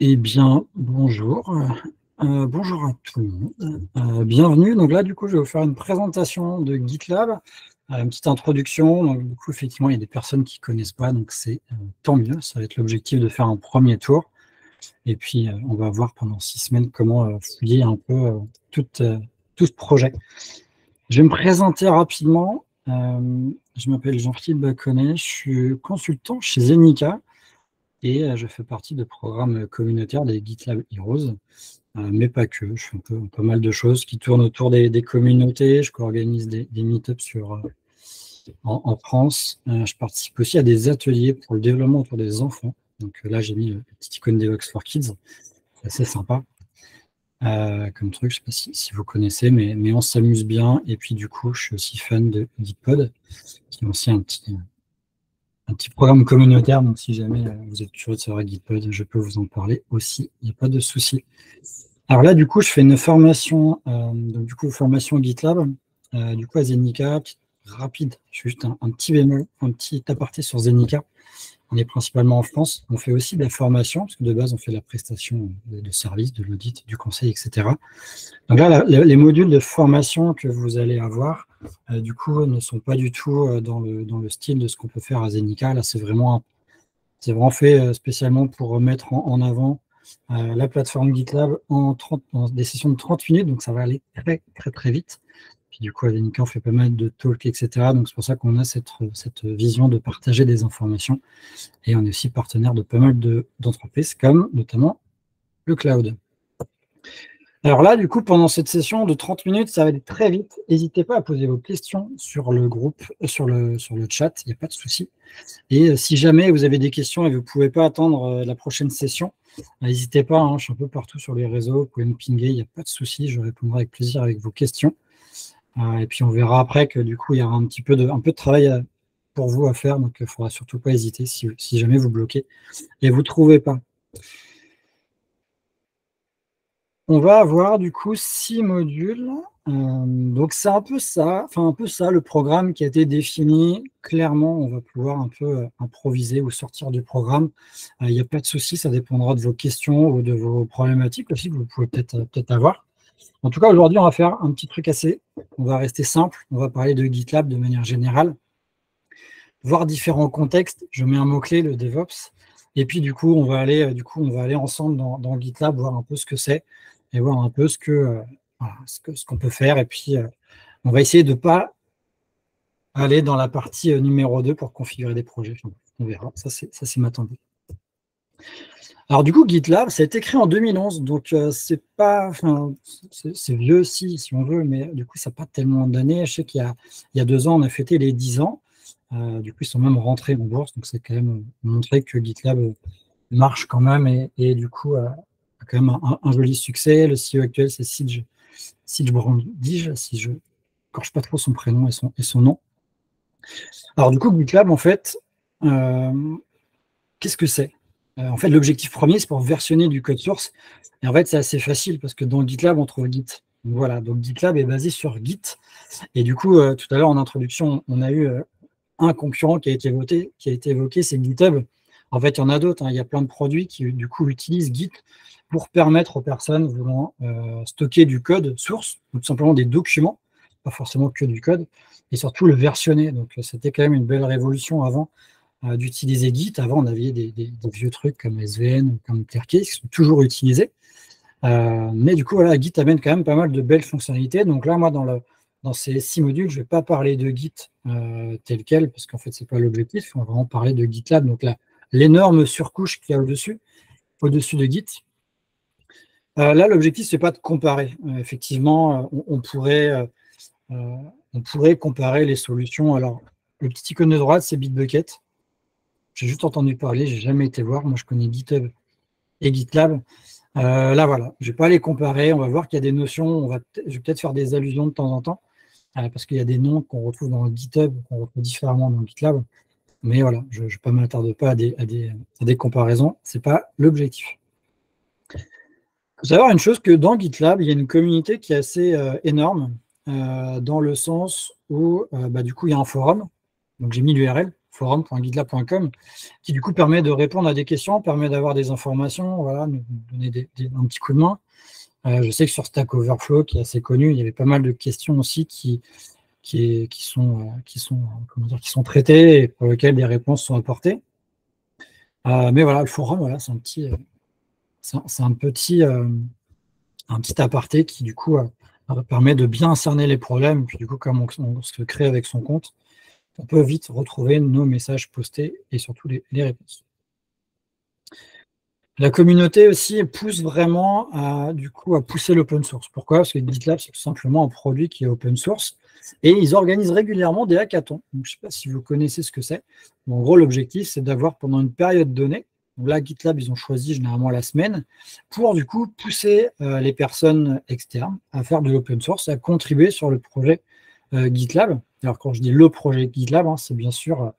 Eh bien, bonjour. Bonjour à tout le monde. Bienvenue. Donc là, du coup, je vais vous faire une présentation de GitLab, une petite introduction. Donc, du coup, effectivement, il y a des personnes qui ne connaissent pas, donc c'est tant mieux. Ça va être l'objectif de faire un premier tour. Et puis, on va voir pendant 6 semaines comment fouiller un peu tout ce projet. Je vais me présenter rapidement. Je m'appelle Jean-Philippe Baconnet. Je suis consultant chez Zenica. Et je fais partie de programmes communautaires des GitLab Heroes, mais pas que. Je fais un peu pas mal de choses qui tournent autour des communautés. Je co-organise des meet-ups en France. Je participe aussi à des ateliers pour le développement autour des enfants. Donc là, j'ai mis le petit icône d'Evox for Kids. C'est assez sympa comme truc. Je ne sais pas si vous connaissez, mais on s'amuse bien. Et puis du coup, je suis aussi fan de Gitpod, qui est aussi un petit programme communautaire, donc si jamais vous êtes curieux de savoir Gitpod, je peux vous en parler aussi, il n'y a pas de souci. Alors là, du coup, je fais une formation, formation GitLab, du coup à Zenica, rapide, juste un petit bémol, un petit aparté sur Zenica. On est principalement en France, on fait aussi de la formation, parce que de base, on fait de la prestation de services, de l'audit, du conseil, etc. Donc là, les modules de formation que vous allez avoir, du coup, ne sont pas du tout dans le style de ce qu'on peut faire à Zenica. Là, c'est vraiment fait spécialement pour mettre en avant la plateforme GitLab en des sessions de 30 minutes, donc ça va aller très, très, très vite. Puis du coup, à Zenica, on fait pas mal de talks, etc. Donc c'est pour ça qu'on a cette vision de partager des informations. Et on est aussi partenaire de pas mal d'entreprises, comme notamment le cloud. Alors là, du coup, pendant cette session de 30 minutes, ça va aller très vite. N'hésitez pas à poser vos questions sur le groupe, sur le chat, il n'y a pas de souci. Et si jamais vous avez des questions et vous ne pouvez pas attendre la prochaine session, n'hésitez pas, hein, je suis un peu partout sur les réseaux, vous pouvez me pinguer, il n'y a pas de souci, je répondrai avec plaisir avec vos questions. Et puis on verra après que du coup, il y aura un peu de travail pour vous à faire, donc il ne faudra surtout pas hésiter si jamais vous bloquez et vous ne trouvez pas. On va avoir du coup 6 modules. Donc c'est un peu ça le programme qui a été défini. Clairement, on va pouvoir un peu improviser ou sortir du programme. Il n'y a pas de souci, ça dépendra de vos questions ou de vos problématiques aussi que vous pouvez peut-être avoir. En tout cas, aujourd'hui, on va faire un petit truc on va rester simple. On va parler de GitLab de manière générale, voir différents contextes. Je mets un mot-clé, le DevOps. Et puis du coup, on va aller ensemble dans GitLab, voir un peu ce que c'est et voir un peu ce qu'on peut faire. Et puis, on va essayer de ne pas aller dans la partie numéro 2 pour configurer des projets. On verra, ça c'est ma tendance. Alors du coup, GitLab, ça a été créé en 2011, donc c'est vieux si on veut, mais du coup, ça n'a pas tellement d'années. Je sais qu'il y a 2 ans, on a fêté les 10 ans. Du coup, ils sont même rentrés en bourse, donc c'est quand même montré que GitLab marche quand même et du coup a quand même un joli succès. Le CEO actuel, c'est Serge Brandige, si je ne corche pas trop son prénom et son nom. Alors du coup, GitLab, en fait, qu'est-ce que c'est ? En fait, l'objectif premier, c'est pour versionner du code source. Et en fait, c'est assez facile parce que dans GitLab, on trouve Git. Donc, voilà, donc GitLab est basé sur Git. Et du coup, tout à l'heure, en introduction, on a eu un concurrent qui a été évoqué, c'est GitHub. En fait, il y en a d'autres. Il y a plein de produits qui, du coup, utilisent Git pour permettre aux personnes voulant stocker du code source, ou tout simplement des documents, pas forcément que du code, et surtout le versionner. Donc, c'était quand même une belle révolution avant d'utiliser Git. Avant, on avait des vieux trucs comme SVN ou comme Clearcase qui sont toujours utilisés. Mais du coup, voilà, Git amène quand même pas mal de belles fonctionnalités. Donc là, moi, dans ces 6 modules, je ne vais pas parler de Git tel quel, parce qu'en fait, ce n'est pas l'objectif. On va vraiment parler de GitLab, donc là, l'énorme surcouche qu'il y a au-dessus de Git. Là, l'objectif, ce n'est pas de comparer. Effectivement, on pourrait comparer les solutions. Alors, le petit icône de droite, c'est Bitbucket. J'ai juste entendu parler, je n'ai jamais été voir. Moi, je connais GitHub et GitLab. Là, voilà, je ne vais pas les comparer. On va voir qu'il y a des notions. Je vais peut-être faire des allusions de temps en temps, parce qu'il y a des noms qu'on retrouve dans GitHub, qu'on retrouve différemment dans GitLab. Mais voilà, je ne m'attarde pas à des comparaisons. Ce n'est pas l'objectif. Il faut savoir une chose, que dans GitLab, il y a une communauté qui est assez énorme, dans le sens où, du coup, il y a un forum. Donc, j'ai mis l'URL, forum.gitlab.com, qui du coup permet de répondre à des questions, permet d'avoir des informations, voilà, nous donner un petit coup de main. Je sais que sur Stack Overflow, qui est assez connu, il y avait pas mal de questions aussi qui sont traitées et pour lesquelles des réponses sont apportées. Mais voilà, le forum, voilà, c'est un petit aparté qui, du coup, permet de bien cerner les problèmes. Puis, du coup, comme on se crée avec son compte, on peut vite retrouver nos messages postés et surtout les réponses. La communauté aussi pousse vraiment à pousser l'open source. Pourquoi? Parce que GitLab, c'est tout simplement un produit qui est open source et ils organisent régulièrement des hackathons. Donc, je ne sais pas si vous connaissez ce que c'est. En gros, l'objectif, c'est d'avoir pendant une période donnée, donc là, GitLab, ils ont choisi généralement la semaine, pour du coup pousser les personnes externes à faire de l'open source, à contribuer sur le projet GitLab. Alors, quand je dis le projet GitLab, hein, c'est bien sûr,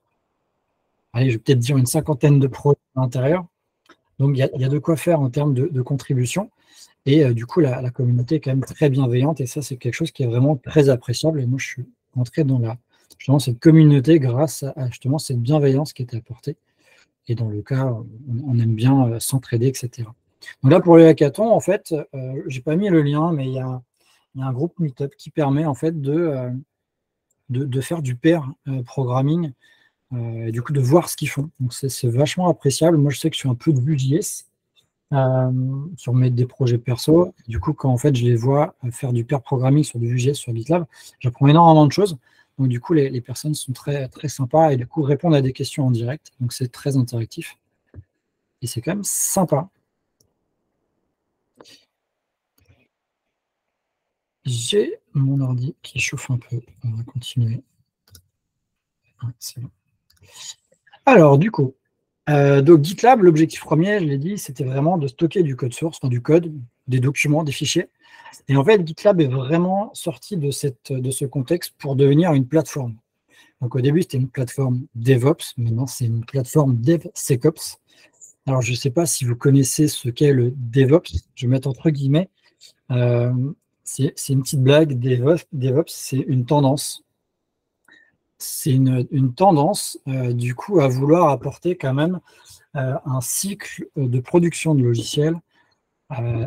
allez, je vais peut-être dire une 50aine de projets à l'intérieur. Donc, il y a de quoi faire en termes de contribution. Et du coup, la communauté est quand même très bienveillante. Et ça, c'est quelque chose qui est vraiment très appréciable. Et moi, je suis entré dans justement cette communauté grâce à justement cette bienveillance qui était apportée. Et dans le cas, on aime bien s'entraider, etc. Donc là, pour les hackathons, en fait, je n'ai pas mis le lien, mais il y a un groupe Meetup qui permet en fait de faire du pair programming. Et du coup, de voir ce qu'ils font. Donc, c'est vachement appréciable. Moi, je sais que je suis un peu de Vue.js sur des projets perso. Du coup, quand en fait, je les vois faire du pair programming sur du Vue.js sur GitLab, j'apprends énormément de choses. Donc, du coup, les personnes sont très, très sympas et du coup, répondent à des questions en direct. Donc, c'est très interactif. Et c'est quand même sympa. J'ai mon ordi qui chauffe un peu. On va continuer. C'est bon. Alors, du coup, donc GitLab, l'objectif premier, je l'ai dit, c'était vraiment de stocker du code source, enfin, du code, des documents, des fichiers. Et en fait, GitLab est vraiment sorti de ce contexte pour devenir une plateforme. Donc au début, c'était une plateforme DevOps, maintenant c'est une plateforme DevSecOps. Alors je ne sais pas si vous connaissez ce qu'est le DevOps, je vais mettre entre guillemets. C'est une petite blague, DevOps, c'est une tendance. C'est une tendance, du coup, à vouloir apporter quand même un cycle de production de logiciels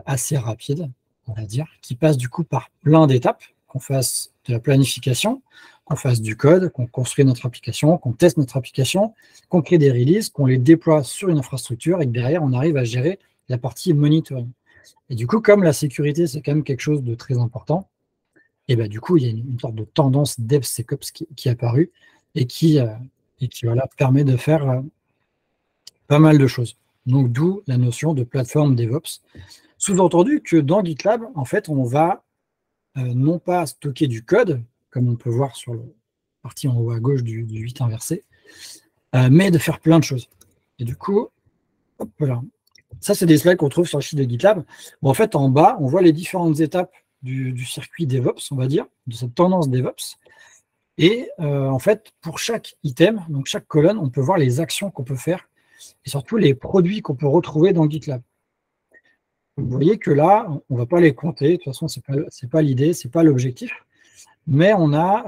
assez rapide, on va dire, qui passe du coup par plein d'étapes, qu'on fasse de la planification, qu'on fasse du code, qu'on construise notre application, qu'on teste notre application, qu'on crée des releases, qu'on les déploie sur une infrastructure et que derrière, on arrive à gérer la partie monitoring. Et du coup, comme la sécurité, c'est quand même quelque chose de très important, et ben, du coup, il y a une sorte de tendance DevSecOps qui est apparue et qui voilà, permet de faire pas mal de choses. Donc, d'où la notion de plateforme DevOps. Sous-entendu que dans GitLab, en fait, on va non pas stocker du code, comme on peut voir sur la partie en haut à gauche du 8 inversé, mais de faire plein de choses. Et du coup, hop, voilà. Ça, c'est des slides qu'on trouve sur le site de GitLab. Bon, en fait, en bas, on voit les différentes étapes du circuit DevOps, on va dire, de cette tendance DevOps. Et en fait, pour chaque item, donc chaque colonne, on peut voir les actions qu'on peut faire et surtout les produits qu'on peut retrouver dans GitLab. Vous voyez que là, on ne va pas les compter, de toute façon, ce n'est pas l'idée, ce n'est pas l'objectif, mais on a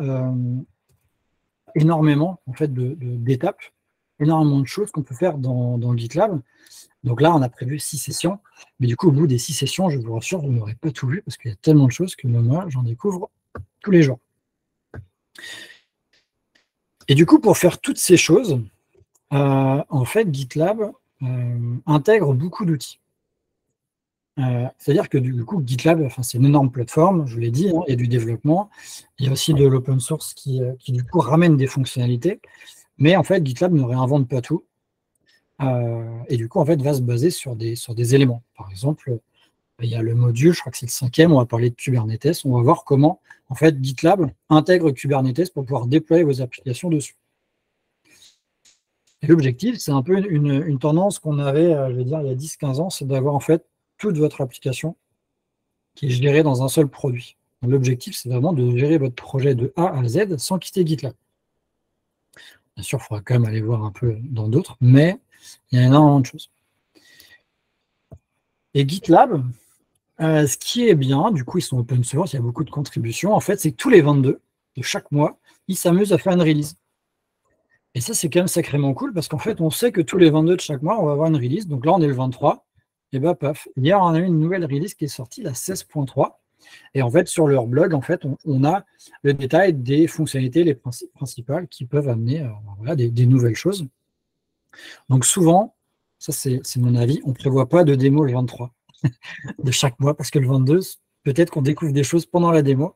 énormément en fait, d'étapes, énormément de choses qu'on peut faire dans GitLab. Donc là, on a prévu 6 sessions, mais du coup, au bout des 6 sessions, je vous rassure, vous n'aurez pas tout vu, parce qu'il y a tellement de choses que moi, j'en découvre tous les jours. Et du coup, pour faire toutes ces choses, en fait, GitLab intègre beaucoup d'outils. C'est-à-dire que du coup, GitLab, c'est une énorme plateforme, je vous l'ai dit, hein, il y a du développement, il y a aussi de l'open source qui du coup ramène des fonctionnalités, mais en fait, GitLab ne réinvente pas tout, et du coup, en fait, va se baser sur des éléments. Par exemple, il y a le module, je crois que c'est le 5e, on va parler de Kubernetes, on va voir comment, en fait, GitLab intègre Kubernetes pour pouvoir déployer vos applications dessus. Et l'objectif, c'est un peu une tendance qu'on avait, je vais dire, il y a 10-15 ans, c'est d'avoir en fait toute votre application qui est gérée dans un seul produit. L'objectif, c'est vraiment de gérer votre projet de A à Z sans quitter GitLab. Bien sûr, il faudra quand même aller voir un peu dans d'autres, mais il y a énormément de choses. Et GitLab, ce qui est bien, du coup, ils sont open source, il y a beaucoup de contributions. En fait, c'est que tous les 22 de chaque mois, ils s'amusent à faire une release. Et ça, c'est quand même sacrément cool parce qu'en fait, on sait que tous les 22 de chaque mois, on va avoir une release. Donc là, on est le 23. Et bah, paf. Hier, on a eu une nouvelle release qui est sortie, la 16.3. Et en fait, sur leur blog, en fait, on a le détail des fonctionnalités les principales qui peuvent amener voilà, des nouvelles choses. Donc souvent, ça c'est mon avis, on ne prévoit pas de démo le 23 de chaque mois parce que le 22, peut-être qu'on découvre des choses pendant la démo.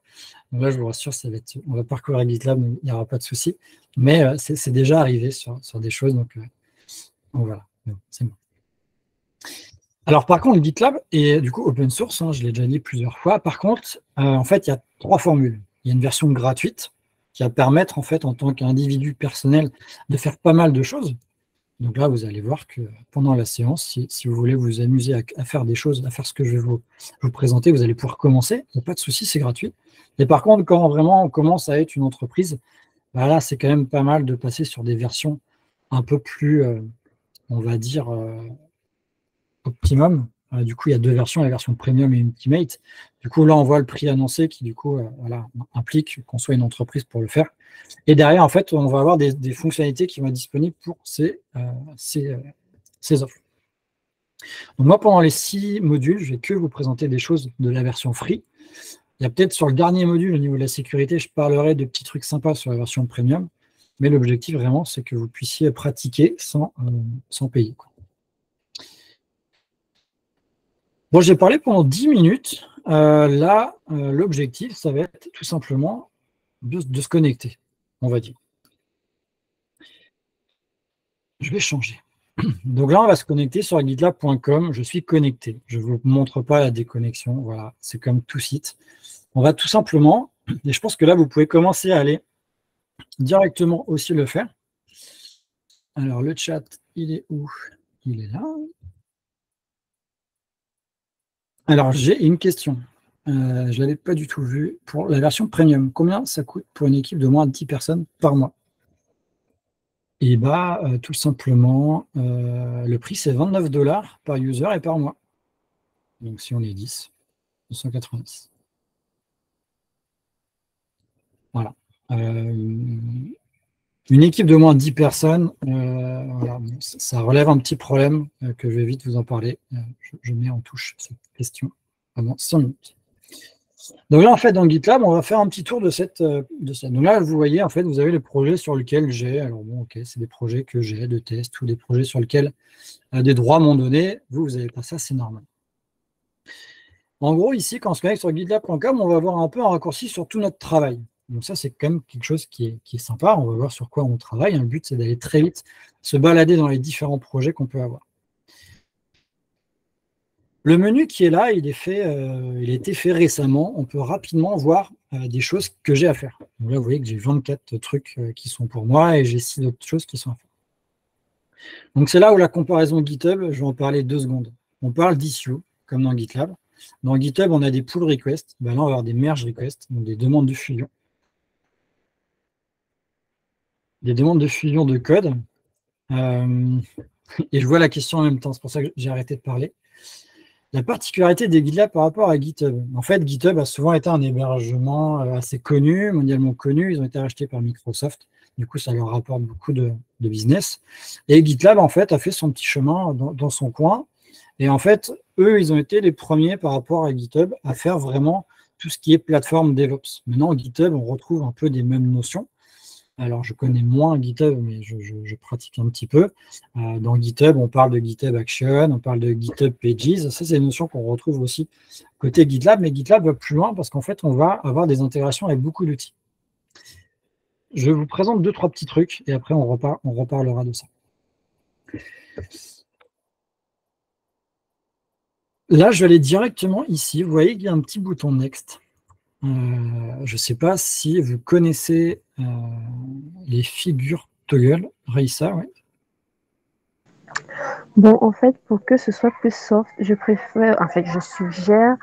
Donc là, je vous rassure, on va parcourir GitLab, il n'y aura pas de souci. Mais c'est déjà arrivé sur des choses. Donc voilà, c'est bon. Alors par contre, GitLab est du coup open source, hein, je l'ai déjà dit plusieurs fois. Par contre, en fait, il y a 3 formules. Il y a une version gratuite qui va permettre, en fait, en tant qu'individu personnel, de faire pas mal de choses. Donc là, vous allez voir que pendant la séance, si vous voulez vous amuser à faire des choses, à faire ce que je vais vous présenter, vous allez pouvoir commencer. Il n'y a pas de souci, c'est gratuit. Et par contre, quand vraiment on commence à être une entreprise, bah là, c'est quand même pas mal de passer sur des versions un peu plus, on va dire, optimum. Du coup, il y a 2 versions, la version premium et ultimate. Du coup, là, on voit le prix annoncé qui, du coup, voilà, implique qu'on soit une entreprise pour le faire. Et derrière, en fait, on va avoir des fonctionnalités qui vont être disponibles pour ces offres. Donc moi, pendant les 6 modules, je ne vais que vous présenter des choses de la version free. Il y a peut-être sur le dernier module, au niveau de la sécurité, je parlerai de petits trucs sympas sur la version premium. Mais l'objectif, vraiment, c'est que vous puissiez pratiquer sans payer, quoi. Bon, j'ai parlé pendant 10 minutes. Là, l'objectif, ça va être tout simplement de se connecter, on va dire. Je vais changer. Donc là, on va se connecter sur gitlab.com. Je suis connecté. Je ne vous montre pas la déconnexion. Voilà, c'est comme tout site. On va tout simplement, et je pense que là, vous pouvez commencer à aller directement aussi le faire. Alors, le chat, il est où? Il est là. Alors, j'ai une question. Je ne l'avais pas du tout vue. Pour la version premium, combien ça coûte pour une équipe de moins de 10 personnes par mois? Et bah, tout simplement, le prix, c'est 29 $ par user et par mois. Donc, si on est 10, 290. Voilà. Une équipe de moins de 10 personnes, voilà, ça relève un petit problème que je vais vite vous en parler. Je mets en touche cette question pendant 5 minutes. Donc là, en fait, dans GitLab, on va faire un petit tour de cette. Donc là, vous voyez, en fait, vous avez les projets sur lesquels j'ai. Alors bon, ok, c'est des projets que j'ai de test ou des projets sur lesquels des droits m'ont donné. Vous n'avez pas ça, c'est normal. En gros, ici, quand on se connecte sur gitlab.com, on va avoir un peu un raccourci sur tout notre travail. Donc ça, c'est quand même quelque chose qui est sympa. On va voir sur quoi on travaille. Le but, c'est d'aller très vite se balader dans les différents projets qu'on peut avoir. Le menu qui est là, il a été fait récemment. On peut rapidement voir des choses que j'ai à faire. Donc là, vous voyez que j'ai 24 trucs qui sont pour moi et j'ai 6 autres choses qui sont à faire. Donc c'est là où la comparaison GitHub, je vais en parler 2 secondes. On parle d'issue, comme dans GitLab. Dans GitHub, on a des pull requests. Ben là, on va avoir des merge requests, donc des demandes de fusion. Des demandes de fusion de code. Et je vois la question en même temps, c'est pour ça que j'ai arrêté de parler. La particularité des GitLab par rapport à GitHub. En fait, GitHub a souvent été un hébergement assez connu, mondialement connu. Ils ont été rachetés par Microsoft. Du coup, ça leur rapporte beaucoup de business. Et GitLab, en fait, a fait son petit chemin dans son coin. Et en fait, eux, ils ont été les premiers par rapport à GitHub à faire vraiment tout ce qui est plateforme DevOps. Maintenant, GitHub, on retrouve un peu des mêmes notions. Alors, je connais moins GitHub, mais je pratique un petit peu. Dans GitHub, on parle de GitHub Action, on parle de GitHub Pages. Ça, c'est une notion qu'on retrouve aussi côté GitLab, mais GitLab va plus loin parce qu'en fait, on va avoir des intégrations avec beaucoup d'outils. Je vous présente 2-3 petits trucs et après, on reparlera de ça. Là, je vais aller directement ici. Vous voyez qu'il y a un petit bouton Next. Je ne sais pas si vous connaissez les figures toggle. Raissa, oui. Bon, en fait, pour que ce soit plus soft, je suggère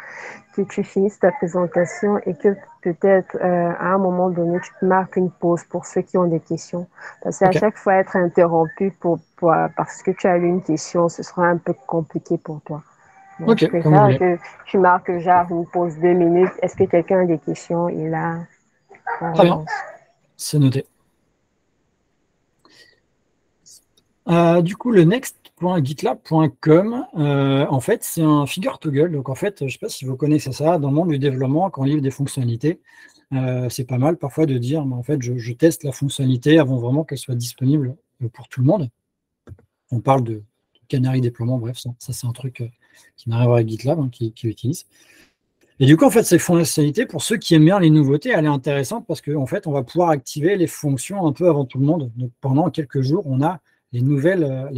que tu finisses ta présentation et que peut-être à un moment donné, tu marques une pause pour ceux qui ont des questions. Parce qu'à chaque fois être interrompu parce que tu as eu une question, ce sera un peu compliqué pour toi. Donc, je préfère que tu marques genre une pause 2 minutes. Est-ce que quelqu'un a des questions? Et là, on Très bien, c'est noté. Du coup, le next.gitlab.com, en fait, c'est un figure toggle. Donc, en fait, je ne sais pas si vous connaissez ça, dans le monde du développement, quand on livre des fonctionnalités, c'est pas mal parfois de dire, mais en fait, je teste la fonctionnalité avant vraiment qu'elle soit disponible pour tout le monde. On parle de canary déploiement, bref, ça c'est un truc qui n'a rien à voir avec GitLab, hein, qui utilise. Et du coup, en fait, cette fonctionnalité, pour ceux qui aiment bien les nouveautés, elle est intéressante parce qu'en fait, on va pouvoir activer les fonctions un peu avant tout le monde. Donc, pendant quelques jours, on a les nouvelles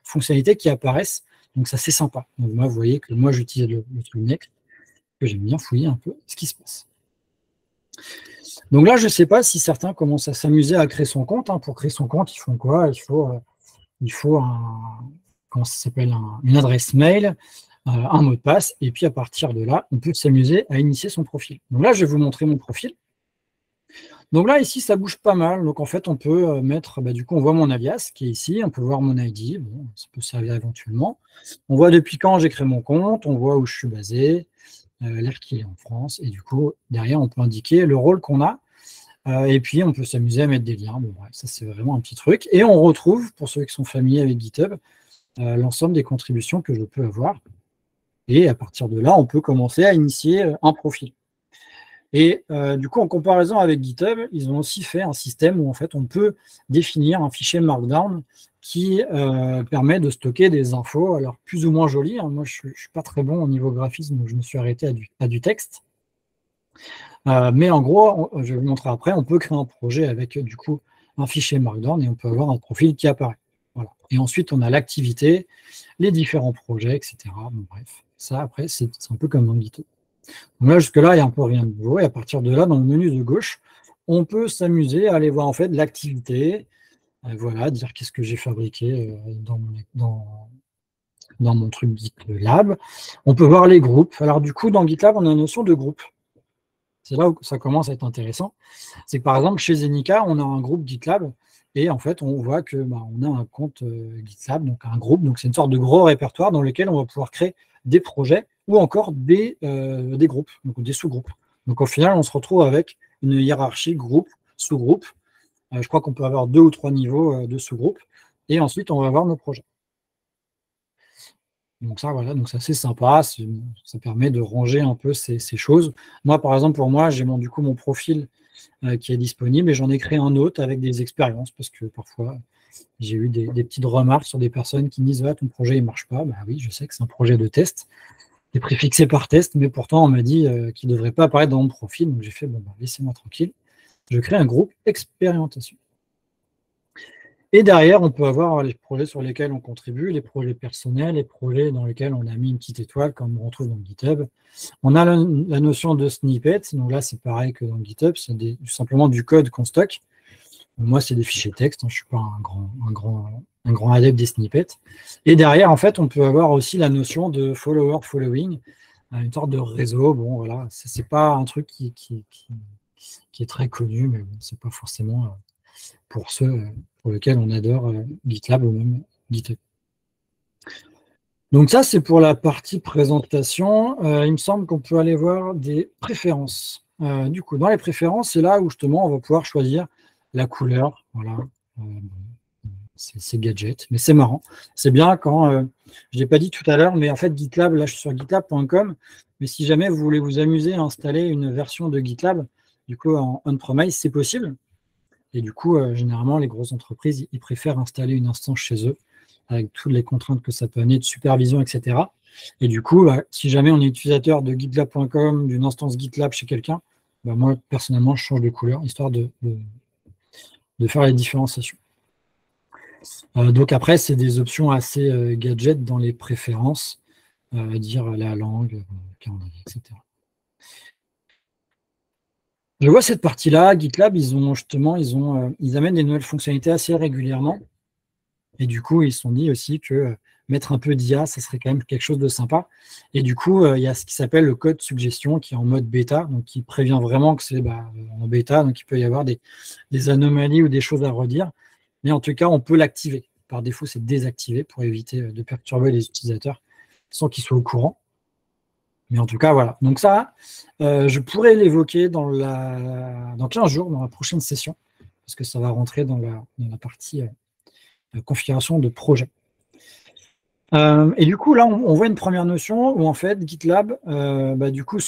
fonctionnalités qui apparaissent. Donc, ça, c'est sympa. Donc, moi, vous voyez que moi, j'utilise le truc Next, que j'aime bien fouiller un peu ce qui se passe. Donc là, je ne sais pas si certains commencent à s'amuser à créer son compte. Hein. Pour créer son compte, ils font quoi? Il faut comment ça s'appelle, une adresse mail, un mot de passe, et puis à partir de là, on peut s'amuser à initier son profil. Donc là, je vais vous montrer mon profil. Donc là, ici, ça bouge pas mal. Donc en fait, on peut mettre, du coup, on voit mon alias qui est ici, on peut voir mon ID, bon, ça peut servir éventuellement. On voit depuis quand j'ai créé mon compte, on voit où je suis basé, l'heure qu'il est en France, et du coup, derrière, on peut indiquer le rôle qu'on a. Et puis, on peut s'amuser à mettre des liens. Bon, bref, ça, c'est vraiment un petit truc. Et on retrouve, pour ceux qui sont familiers avec GitHub, l'ensemble des contributions que je peux avoir. Et à partir de là, on peut commencer à initier un profil. Et du coup, en comparaison avec GitHub, ils ont aussi fait un système où en fait, on peut définir un fichier Markdown qui permet de stocker des infos, alors plus ou moins jolies. Hein. Moi, je ne suis pas très bon au niveau graphisme, donc je me suis arrêté à du texte. Mais en gros, je vais vous montrer après, on peut créer un projet avec du coup un fichier Markdown et on peut avoir un profil qui apparaît. Voilà. Et ensuite, on a l'activité, les différents projets, etc. Bon, bref, ça après, c'est un peu comme dans GitHub. Donc là, jusque-là, il n'y a un peu rien de nouveau. Et à partir de là, dans le menu de gauche, on peut s'amuser à aller voir en fait l'activité. Voilà, dire qu'est-ce que j'ai fabriqué dans mon truc GitLab. On peut voir les groupes. Alors du coup, dans GitLab, on a une notion de groupe. C'est là où ça commence à être intéressant. C'est que par exemple, chez Zenica, on a un groupe GitLab et en fait, on voit que on a un compte GitLab, donc un groupe. Donc c'est une sorte de gros répertoire dans lequel on va pouvoir créer des projets ou encore des groupes, donc des sous-groupes. Donc au final, on se retrouve avec une hiérarchie groupe, sous-groupe. Je crois qu'on peut avoir 2 ou 3 niveaux de sous-groupes. Et ensuite, on va avoir nos projets. Donc ça, voilà, donc ça c'est sympa, ça permet de ranger un peu ces choses. Moi, par exemple, pour moi, j'ai du coup mon profil qui est disponible et j'en ai créé un autre avec des expériences parce que parfois, j'ai eu des petites remarques sur des personnes qui me disent « Ah, ton projet ne marche pas ». Bah oui, je sais que c'est un projet de test, qui est préfixé par test, mais pourtant, on m'a dit qu'il ne devrait pas apparaître dans mon profil. Donc j'ai fait « Bon, laissez-moi tranquille ». Je crée un groupe expérimentation. Et derrière, on peut avoir les projets sur lesquels on contribue, les projets personnels, les projets dans lesquels on a mis une petite étoile, comme on retrouve dans GitHub. On a la notion de snippet, donc là, c'est pareil que dans GitHub, c'est simplement du code qu'on stocke. Moi, c'est des fichiers texte, hein, je ne suis pas un grand adepte des snippets. Et derrière, en fait, on peut avoir aussi la notion de follower following, une sorte de réseau. Bon, voilà, ce n'est pas un truc qui est très connu, mais bon, ce n'est pas forcément pour ceux pour lesquels on adore GitLab ou même GitHub. Donc ça, c'est pour la partie présentation. Il me semble qu'on peut aller voir des préférences. Du coup, dans les préférences, c'est là où justement on va pouvoir choisir la couleur. Voilà. C'est gadget, mais c'est marrant. C'est bien quand, je ne l'ai pas dit tout à l'heure, mais en fait GitLab, là je suis sur gitlab.com, mais si jamais vous voulez vous amuser à installer une version de GitLab, du coup en on-premise, c'est possible. Et du coup, généralement, les grosses entreprises, ils préfèrent installer une instance chez eux, avec toutes les contraintes que ça peut amener de supervision, etc. Et du coup, si jamais on est utilisateur de gitlab.com, d'une instance GitLab chez quelqu'un, moi, personnellement, je change de couleur, histoire de faire la différenciation. Donc après, c'est des options assez gadget dans les préférences, dire la langue, calendrier, etc. Je vois cette partie-là, GitLab, ils amènent des nouvelles fonctionnalités assez régulièrement. Et du coup, ils se sont dit aussi que mettre un peu d'IA, ça serait quand même quelque chose de sympa. Et du coup, il y a ce qui s'appelle le code suggestion qui est en mode bêta, donc qui prévient vraiment que c'est en bêta, donc il peut y avoir des anomalies ou des choses à redire. Mais en tout cas, on peut l'activer. Par défaut, c'est désactivé pour éviter de perturber les utilisateurs sans qu'ils soient au courant. Mais en tout cas, voilà. Donc ça, je pourrais l'évoquer dans 15 jours, dans la prochaine session, parce que ça va rentrer dans la partie configuration de projet. Et du coup, là, on voit une première notion où, en fait, GitLab, du coup,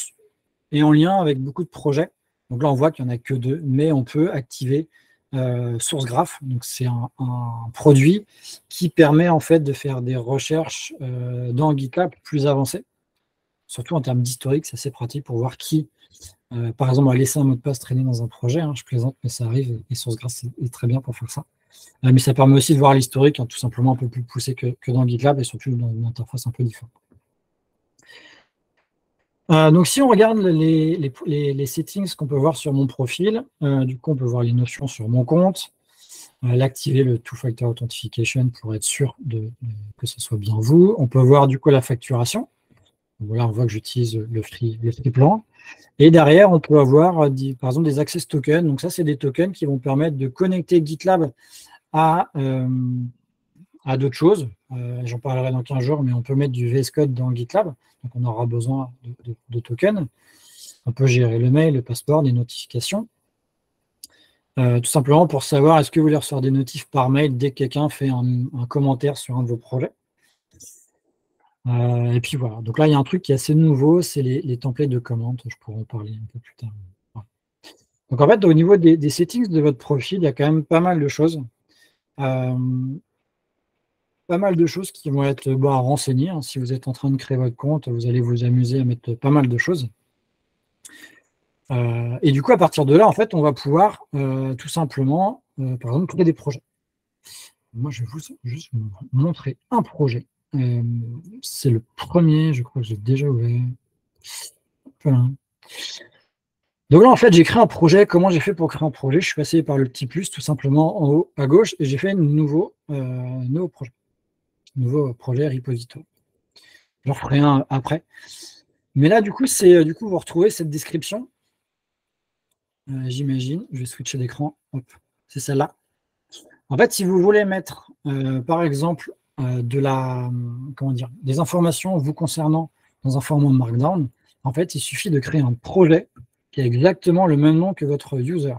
est en lien avec beaucoup de projets. Donc là, on voit qu'il n'y en a que 2, mais on peut activer SourceGraph. Donc, c'est un produit qui permet, en fait, de faire des recherches dans GitLab plus avancées. Surtout en termes d'historique, c'est assez pratique pour voir qui, par exemple, a laissé un mot de passe traîner dans un projet. Je plaisante, mais ça arrive, et SourceGraph est très bien pour faire ça. Mais ça permet aussi de voir l'historique, tout simplement un peu plus poussé que dans GitLab, et surtout dans une interface un peu différente. Donc, si on regarde les settings qu'on peut voir sur mon profil, du coup, on peut voir les notions sur mon compte, l'activer le Two-Factor Authentication pour être sûr que ce soit bien vous. On peut voir, du coup, la facturation. Voilà, on voit que j'utilise le free plan. Et derrière, on peut avoir, par exemple, des access tokens. Donc, ça, c'est des tokens qui vont permettre de connecter GitLab à d'autres choses. J'en parlerai dans 15 jours, mais on peut mettre du VS Code dans GitLab. Donc, on aura besoin de tokens. On peut gérer le mail, le passeport, les notifications. Tout simplement pour savoir est-ce que vous voulez recevoir des notifs par mail dès que quelqu'un fait un commentaire sur un de vos projets. Et puis voilà. Donc là, il y a un truc qui est assez nouveau, c'est les templates de commandes. Je pourrais en parler un peu plus tard. Voilà. Donc en fait, au niveau des settings de votre profil, il y a quand même pas mal de choses. Pas mal de choses qui vont être à renseigner. Si vous êtes en train de créer votre compte, vous allez vous amuser à mettre pas mal de choses. Et du coup, à partir de là, en fait, on va pouvoir tout simplement, par exemple, créer des projets. Moi, je vais vous juste vous montrer un projet. C'est le premier, je crois que j'ai déjà ouvert. Voilà. Donc là, en fait, j'ai créé un projet. Comment j'ai fait pour créer un projet? Je suis passé par le petit plus, tout simplement, en haut à gauche, et j'ai fait un nouveau projet. Nouveau projet repository. J'en ferai un après. Mais là, du coup, c'est vous retrouvez cette description. J'imagine. Je vais switcher d'écran. C'est celle-là. En fait, si vous voulez mettre, par exemple, des informations vous concernant dans un format Markdown, en fait, il suffit de créer un projet qui a exactement le même nom que votre user.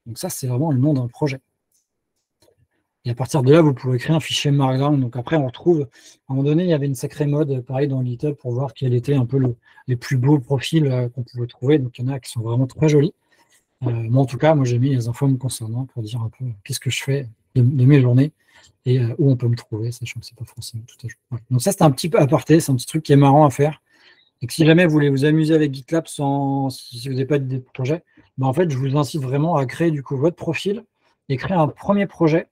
Donc ça, c'est vraiment le nom d'un projet. Et à partir de là, vous pouvez créer un fichier Markdown. Donc après, on retrouve, à un moment donné, il y avait une sacrée mode, pareil, dans GitHub, pour voir quels étaient un peu les plus beaux profils qu'on pouvait trouver. Donc il y en a qui sont vraiment très jolis. Moi, en tout cas, moi, j'ai mis les infos me concernant pour dire un peu qu'est-ce que je fais de mes journées et où on peut me trouver, sachant que c'est pas forcément tout à jour. Ouais. Donc ça, c'est un petit peu aparté, c'est un petit truc qui est marrant à faire. Et que si jamais vous voulez vous amuser avec GitLab si vous n'avez pas de projet, en fait, je vous incite vraiment à créer du coup votre profil et créer un premier projet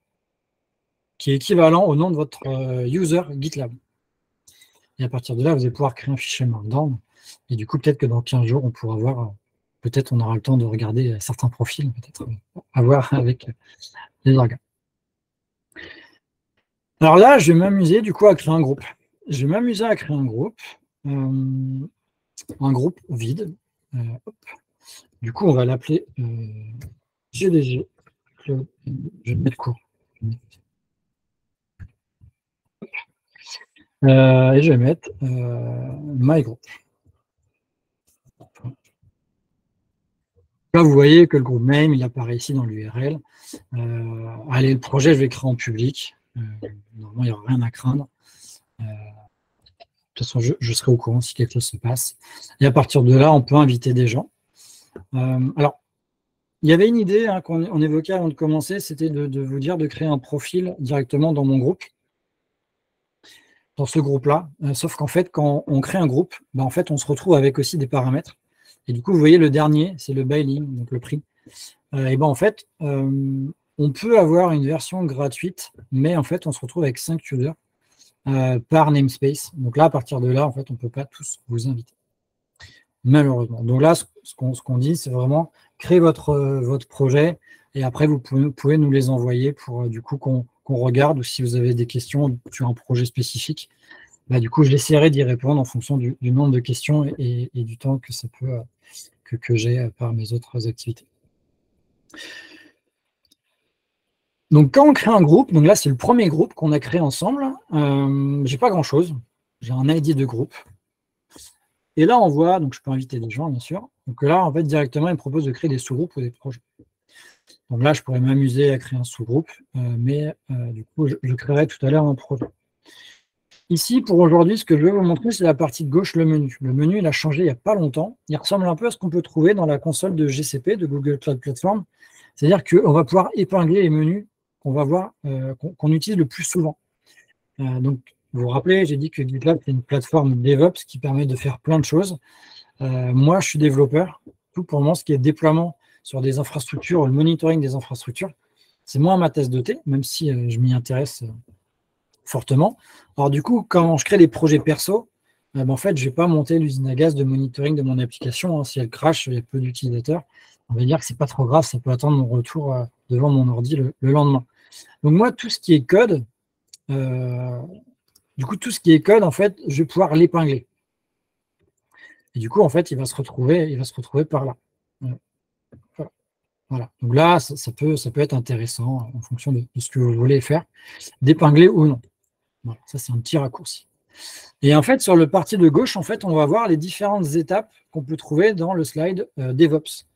qui est équivalent au nom de votre user GitLab. Et à partir de là, vous allez pouvoir créer un fichier Markdown. Et du coup, peut-être que dans 15 jours, on pourra voir, peut-être on aura le temps de regarder certains profils, peut-être à voir avec les organes. Alors là, je vais m'amuser du coup à créer un groupe. Je vais m'amuser à créer un groupe vide. Du coup, on va l'appeler GDG. Je vais mettre court. Et je vais mettre my group. Là, vous voyez que le groupe name, il apparaît ici dans l'URL. Allez, le projet, je vais créer en public. Normalement, il n'y aura rien à craindre. De toute façon, je serai au courant si quelque chose se passe. Et à partir de là, on peut inviter des gens. Alors, il y avait une idée qu'on évoquait avant de commencer, c'était de vous dire de créer un profil directement dans mon groupe, dans ce groupe-là. Sauf qu'en fait, quand on crée un groupe, en fait, on se retrouve avec aussi des paramètres. Et du coup, vous voyez, le dernier, c'est le bailing, donc le prix. Et en fait, on peut avoir une version gratuite, mais en fait, on se retrouve avec 5 users par namespace. Donc là, à partir de là, en fait, on ne peut pas tous vous inviter. Malheureusement. Donc là, ce qu'on dit, c'est vraiment créer votre projet et après, vous pouvez nous les envoyer pour du coup qu'on regarde, ou si vous avez des questions sur un projet spécifique, du coup, j'essaierai d'y répondre en fonction du nombre de questions et du temps que ça peut que j'ai par mes autres activités. Donc, quand on crée un groupe, donc là, c'est le premier groupe qu'on a créé ensemble. J'ai pas grand-chose. J'ai un ID de groupe. Et là, on voit, donc je peux inviter des gens, bien sûr. Donc là, en fait, directement, il me propose de créer des sous-groupes ou des projets. Donc là, je pourrais m'amuser à créer un sous-groupe, mais du coup, je créerai tout à l'heure un projet. Ici, pour aujourd'hui, ce que je vais vous montrer, c'est la partie de gauche, le menu. Le menu, il a changé il n'y a pas longtemps. Il ressemble un peu à ce qu'on peut trouver dans la console de GCP, de Google Cloud Platform. C'est-à-dire qu'on va pouvoir épingler les menus qu'on va voir, qu'on utilise le plus souvent. Donc, vous vous rappelez, j'ai dit que GitLab, c'est une plateforme DevOps qui permet de faire plein de choses. Moi, je suis développeur. Tout pour moi, ce qui est déploiement sur des infrastructures, le monitoring des infrastructures, c'est moins ma tasse de thé, même si je m'y intéresse fortement. Alors du coup, quand je crée des projets perso, en fait, je ne vais pas monter l'usine à gaz de monitoring de mon application. Si elle crache, il y a peu d'utilisateurs. On va dire que ce n'est pas trop grave, ça peut attendre mon retour devant mon ordi le lendemain. Donc moi, tout ce qui est code, tout ce qui est code, en fait, je vais pouvoir l'épingler. Et du coup, en fait, il va se retrouver par là. Voilà. Donc là, ça peut être intéressant en fonction de ce que vous voulez faire, d'épingler ou non. Voilà, ça, c'est un petit raccourci. Et en fait, sur le parti de gauche, en fait, on va voir les différentes étapes qu'on peut trouver dans le slide DevOps.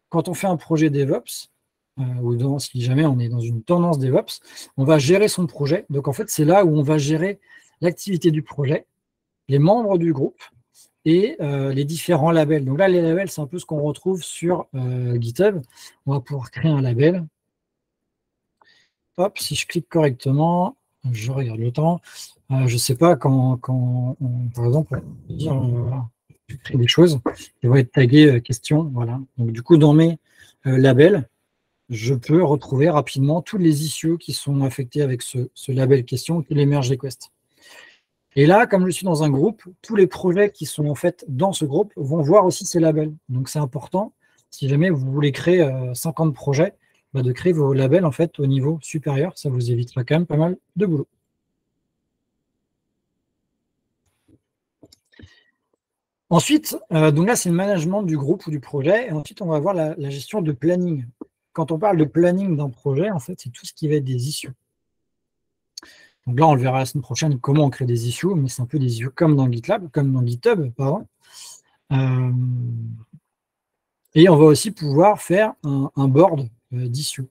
Quand on fait un projet DevOps, ou si jamais on est dans une tendance DevOps, on va gérer son projet. Donc, en fait, c'est là où on va gérer l'activité du projet, les membres du groupe et les différents labels. Donc là, les labels, c'est un peu ce qu'on retrouve sur GitHub. On va pouvoir créer un label. Hop, si je clique correctement, je regarde le temps. Je ne sais pas quand par exemple, on peut dire, je crée des choses qui vont être taguées questions. Voilà. Donc, du coup, dans mes labels, je peux retrouver rapidement tous les issues qui sont affectés avec ce label question, tous les merge requests. Et là, comme je suis dans un groupe, tous les projets qui sont en fait dans ce groupe vont voir aussi ces labels. Donc, c'est important, si jamais vous voulez créer 50 projets, de créer vos labels en fait au niveau supérieur. Ça vous évitera quand même pas mal de boulot. Ensuite, donc là, c'est le management du groupe ou du projet. Et ensuite, on va voir la gestion de planning. Quand on parle de planning d'un projet, en fait, c'est tout ce qui va être des issues. Donc là, on le verra la semaine prochaine, comment on crée des issues, mais c'est un peu des issues comme dans GitLab, comme dans GitHub, pardon. Et on va aussi pouvoir faire un board d'issues.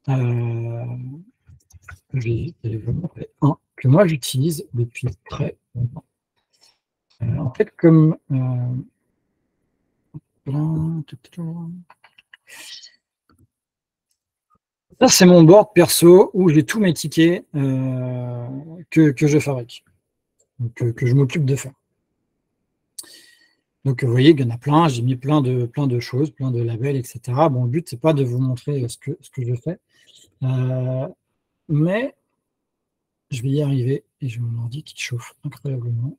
Que moi, j'utilise depuis très longtemps. En fait, comme ça, c'est mon board perso où j'ai tous mes tickets que je fabrique, donc, que je m'occupe de faire. Donc, vous voyez qu'il y en a plein, j'ai mis plein de choses, plein de labels, etc. Bon, le but, c'est pas de vous montrer ce que je fais, mais je vais y arriver et j'ai mon ordi qui chauffe incroyablement.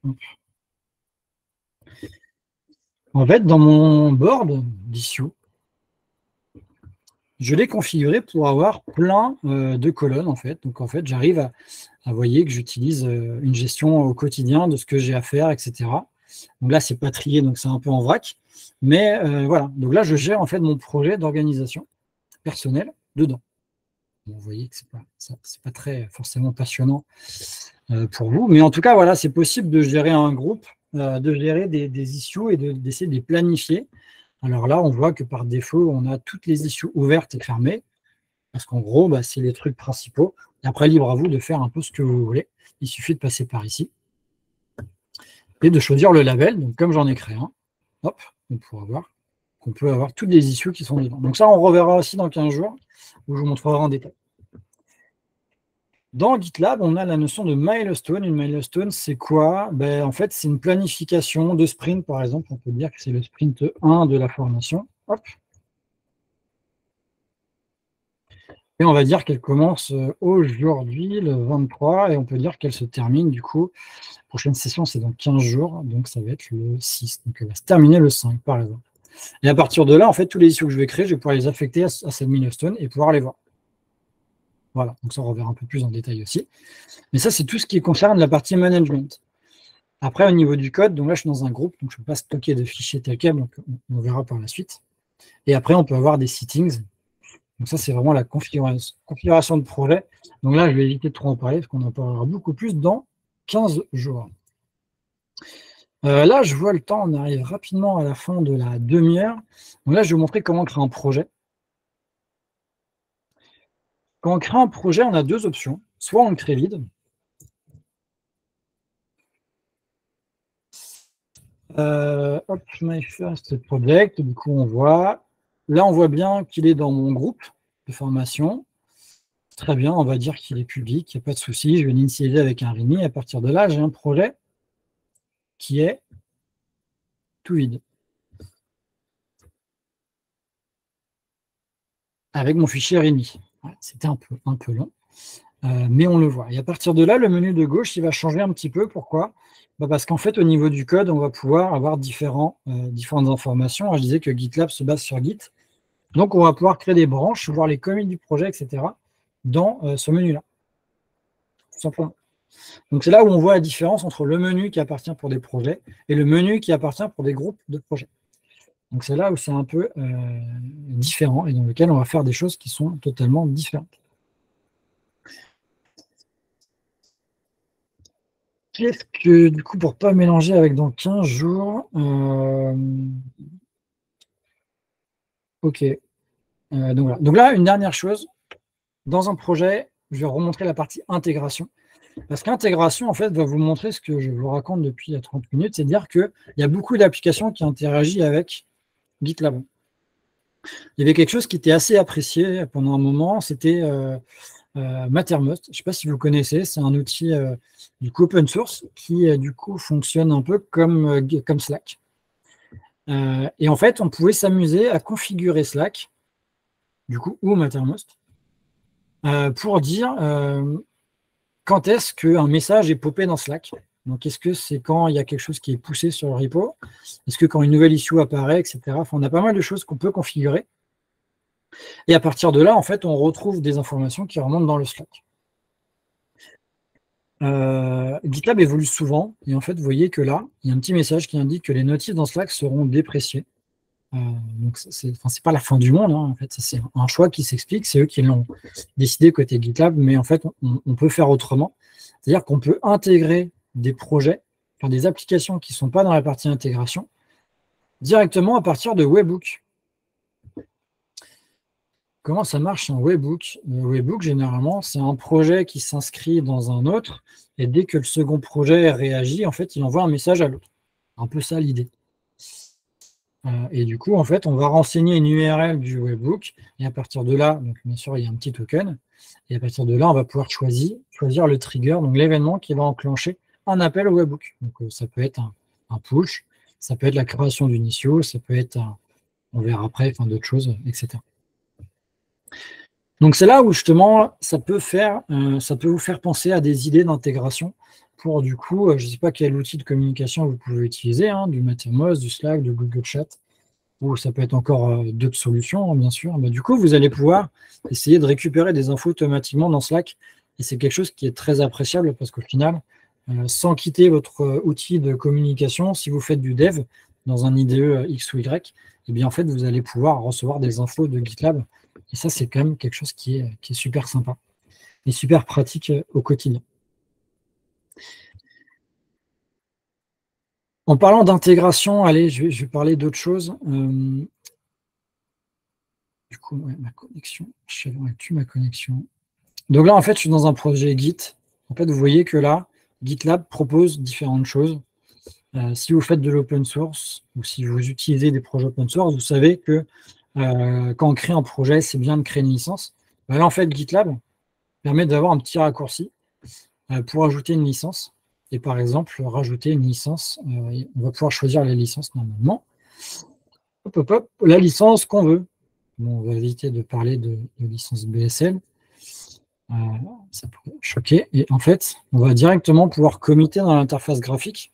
Hop. En fait, dans mon board d'issue, je l'ai configuré pour avoir plein de colonnes, en fait. Donc, en fait, j'arrive à voyez que j'utilise une gestion au quotidien de ce que j'ai à faire, etc. Donc là, c'est pas trié, donc c'est un peu en vrac. Mais voilà, donc là, je gère en fait mon projet d'organisation personnelle dedans. Bon, vous voyez que c'est pas très forcément passionnant pour vous. Mais en tout cas, voilà, c'est possible de gérer un groupe, de gérer des issues et d'essayer de les planifier. Alors là, on voit que par défaut, on a toutes les issues ouvertes et fermées, parce qu'en gros, c'est les trucs principaux. Et après, libre à vous de faire un peu ce que vous voulez. Il suffit de passer par ici et de choisir le label. Donc, comme j'en ai créé un, hop, on pourra voir qu'on peut avoir toutes les issues qui sont dedans. Donc ça, on reverra aussi dans 15 jours, où je vous montrerai en détail. Dans GitLab, on a la notion de milestone. Une milestone, c'est quoi? En fait, c'est une planification de sprint, par exemple. On peut dire que c'est le sprint 1 de la formation. Hop. Et on va dire qu'elle commence aujourd'hui, le 23, et on peut dire qu'elle se termine, du coup, la prochaine session, c'est dans 15 jours, donc ça va être le 6. Donc elle va se terminer le 5, par exemple. Et à partir de là, en fait, tous les issues que je vais créer, je vais pouvoir les affecter à cette milestone et pouvoir les voir. Voilà, donc ça, on reverra un peu plus en détail aussi. Mais ça, c'est tout ce qui concerne la partie management. Après, au niveau du code, donc là, je suis dans un groupe, donc je ne peux pas stocker de fichiers tel quel, donc on verra par la suite. Et après, on peut avoir des settings. Donc ça, c'est vraiment la configuration de projet. Donc là, je vais éviter de trop en parler, parce qu'on en parlera beaucoup plus dans 15 jours. Là, je vois le temps, on arrive rapidement à la fin de la demi-heure. Donc là, je vais vous montrer comment créer un projet. Quand on crée un projet, on a deux options. Soit on le crée vide. Hop, my first project. Du coup, on voit. Là, on voit bien qu'il est dans mon groupe de formation. Très bien, on va dire qu'il est public, il n'y a pas de souci. Je vais l'initialiser avec un README. À partir de là, j'ai un projet qui est tout vide. Avec mon fichier README. Ouais, c'était un peu long, mais on le voit. Et à partir de là, le menu de gauche, il va changer un petit peu. Pourquoi? Parce qu'en fait, au niveau du code, on va pouvoir avoir différentes informations. Alors, je disais que GitLab se base sur Git. Donc, on va pouvoir créer des branches, voir les commits du projet, etc. dans ce menu-là. Tout simplement. Donc, c'est là où on voit la différence entre le menu qui appartient pour des projets et le menu qui appartient pour des groupes de projets. Donc, c'est là où c'est un peu différent et dans lequel on va faire des choses qui sont totalement différentes. Qu'est-ce que, du coup, pour ne pas mélanger avec dans 15 jours, ok. Donc, voilà. Donc là, une dernière chose, dans un projet, je vais remontrer la partie intégration. Parce qu'intégration, en fait, va vous montrer ce que je vous raconte depuis 30 minutes, c'est dire qu'il y a beaucoup d'applications qui interagissent avec GitLab. Il y avait quelque chose qui était assez apprécié pendant un moment, c'était Mattermost. Je ne sais pas si vous connaissez, c'est un outil du coup open source qui du coup fonctionne un peu comme Slack. Et en fait, on pouvait s'amuser à configurer Slack, du coup, ou Mattermost, pour dire quand est-ce qu'un message est popé dans Slack. Donc, est-ce que c'est quand il y a quelque chose qui est poussé sur le repo? Est-ce que quand une nouvelle issue apparaît, etc. Enfin, on a pas mal de choses qu'on peut configurer. Et à partir de là, en fait, on retrouve des informations qui remontent dans le Slack. GitLab évolue souvent. Et en fait, vous voyez que là, il y a un petit message qui indique que les notifs dans Slack seront dépréciés. Donc, c'est pas la fin du monde. Hein, en fait, c'est un choix qui s'explique. C'est eux qui l'ont décidé côté GitLab. Mais en fait, on peut faire autrement. C'est-à-dire qu'on peut intégrer des projets, enfin, des applications qui ne sont pas dans la partie intégration, directement à partir de Webhook. Comment ça marche un Webhook? Le Webhook, généralement, c'est un projet qui s'inscrit dans un autre, et dès que le second projet réagit, en fait, il envoie un message à l'autre. Un peu ça l'idée. Et du coup, en fait, on va renseigner une URL du Webhook, et à partir de là, donc bien sûr, il y a un petit token, et à partir de là, on va pouvoir choisir le trigger, donc l'événement qui va enclencher un appel au Webhook. Donc, ça peut être un push, ça peut être la création d'une issue, ça peut être, on verra après, enfin, d'autres choses, etc. Donc, c'est là où, justement, ça peut vous faire penser à des idées d'intégration pour, du coup, je ne sais pas quel outil de communication vous pouvez utiliser, hein, du Mattermost, du Slack, du Google Chat, ou ça peut être encore d'autres solutions, bien sûr. Mais du coup, vous allez pouvoir essayer de récupérer des infos automatiquement dans Slack. Et c'est quelque chose qui est très appréciable parce qu'au final, sans quitter votre outil de communication, si vous faites du dev dans un IDE X ou Y, eh bien, en fait, vous allez pouvoir recevoir des infos de GitLab. Et ça, c'est quand même quelque chose qui est super sympa et super pratique au quotidien. En parlant d'intégration, allez, je vais parler d'autre chose. Du coup, ouais, ma connexion, je sais plus ma connexion. Donc là, en fait, je suis dans un projet Git. En fait, vous voyez que là, GitLab propose différentes choses. Si vous faites de l'open source ou si vous utilisez des projets open source, vous savez que quand on crée un projet, c'est bien de créer une licence. Là, en fait, GitLab permet d'avoir un petit raccourci pour ajouter une licence. Et par exemple, rajouter une licence, on va pouvoir choisir les licences normalement. Hop, hop, hop, la licence qu'on veut. Bon, on va éviter de parler de licence BSL. Ça pourrait choquer. Et en fait, on va directement pouvoir committer dans l'interface graphique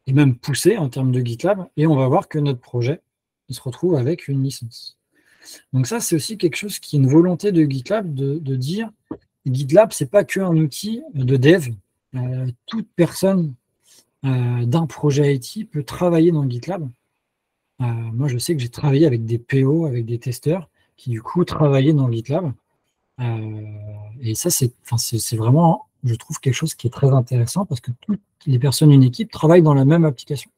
et même pousser en termes de GitLab. Et on va voir que notre projet il se retrouve avec une licence. Donc ça, c'est aussi quelque chose qui est une volonté de GitLab de dire GitLab, ce n'est pas qu'un outil de dev. Toute personne d'un projet IT peut travailler dans GitLab. Moi, je sais que j'ai travaillé avec des PO, avec des testeurs qui, du coup, travaillaient dans GitLab. Et ça, c'est vraiment, je trouve, quelque chose qui est très intéressant parce que toutes les personnes d'une équipe travaillent dans la même application.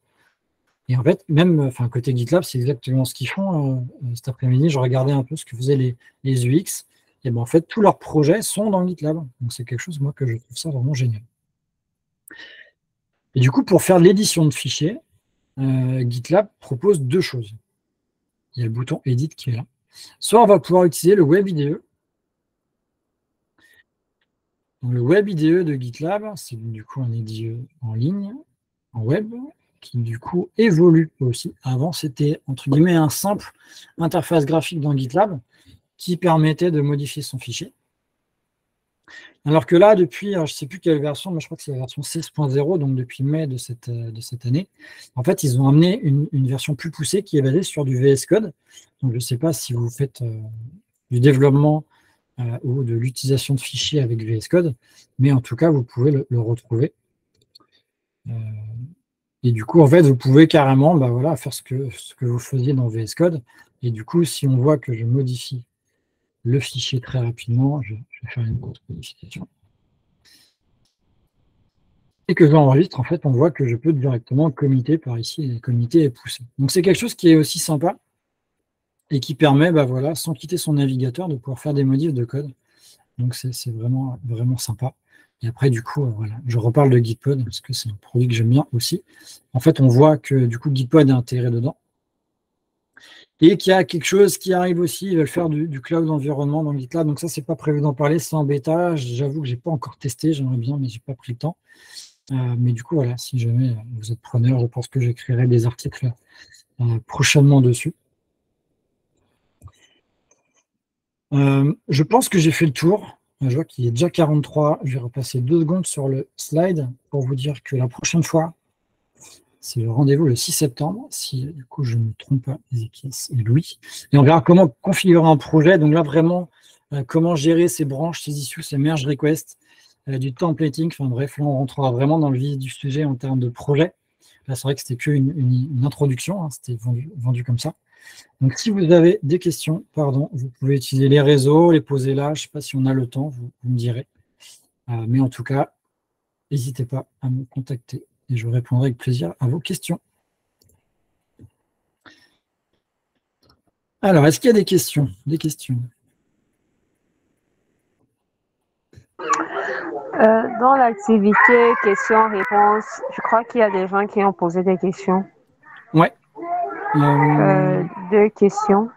Et en fait, même côté GitLab, c'est exactement ce qu'ils font. Cet après-midi, je regardais un peu ce que faisaient les UX. et ben, en fait, tous leurs projets sont dans GitLab. Donc, c'est quelque chose, moi, que je trouve ça vraiment génial. Et du coup, pour faire de l'édition de fichiers, GitLab propose deux choses. Il y a le bouton Edit qui est là. Soit on va pouvoir utiliser le Web IDE. Donc, le Web IDE de GitLab, c'est du coup un IDE en ligne, en web, qui du coup évolue aussi. Avant, c'était entre guillemets un simple interface graphique dans GitLab qui permettait de modifier son fichier. Alors que là, depuis, je ne sais plus quelle version, mais je crois que c'est la version 16.0, donc depuis mai de cette année, en fait, ils ont amené une version plus poussée qui est basée sur du VS Code. Donc, je ne sais pas si vous faites du développement ou de l'utilisation de fichiers avec VS Code, mais en tout cas, vous pouvez le retrouver. Et du coup, en fait, vous pouvez carrément voilà, faire ce que vous faisiez dans VS Code. Et du coup, si on voit que je modifie le fichier très rapidement, je vais faire une autre modification. Et que j'enregistre, en fait, on voit que je peux directement committer par ici, et committer et pousser. Donc, c'est quelque chose qui est aussi sympa et qui permet, voilà, sans quitter son navigateur, de pouvoir faire des modifs de code. Donc, c'est vraiment, vraiment sympa. Et après, du coup, voilà, je reparle de Gitpod parce que c'est un produit que j'aime bien aussi. En fait, on voit que, du coup, Gitpod est intégré dedans. Et qu'il y a quelque chose qui arrive aussi, ils veulent faire du cloud environnement dans GitLab. Donc ça, c'est pas prévu d'en parler, c'est en bêta. J'avoue que j'ai pas encore testé, j'aimerais bien, mais j'ai pas pris le temps. Mais du coup, voilà, si jamais vous êtes preneur, je pense que j'écrirai des articles prochainement dessus. Je pense que j'ai fait le tour. Je vois qu'il est déjà 43. Je vais repasser 2 secondes sur le slide pour vous dire que la prochaine fois, c'est le rendez-vous le 6 septembre, si du coup je ne me trompe pas, Ézéchias et Louis. Et on verra comment configurer un projet. Donc là, vraiment, comment gérer ces branches, ces issues, ces merge requests, du templating. Enfin bref, là, on rentrera vraiment dans le vif du sujet en termes de projet. Là, c'est vrai que c'était qu'une introduction, hein, c'était vendu comme ça. Donc, si vous avez des questions, pardon, vous pouvez utiliser les réseaux, les poser là. Je ne sais pas si on a le temps, vous me direz. Mais en tout cas, n'hésitez pas à me contacter et je répondrai avec plaisir à vos questions. Alors, est-ce qu'il y a des questions? Dans l'activité questions-réponses, je crois qu'il y a des gens qui ont posé des questions. Ouais. 2 questions.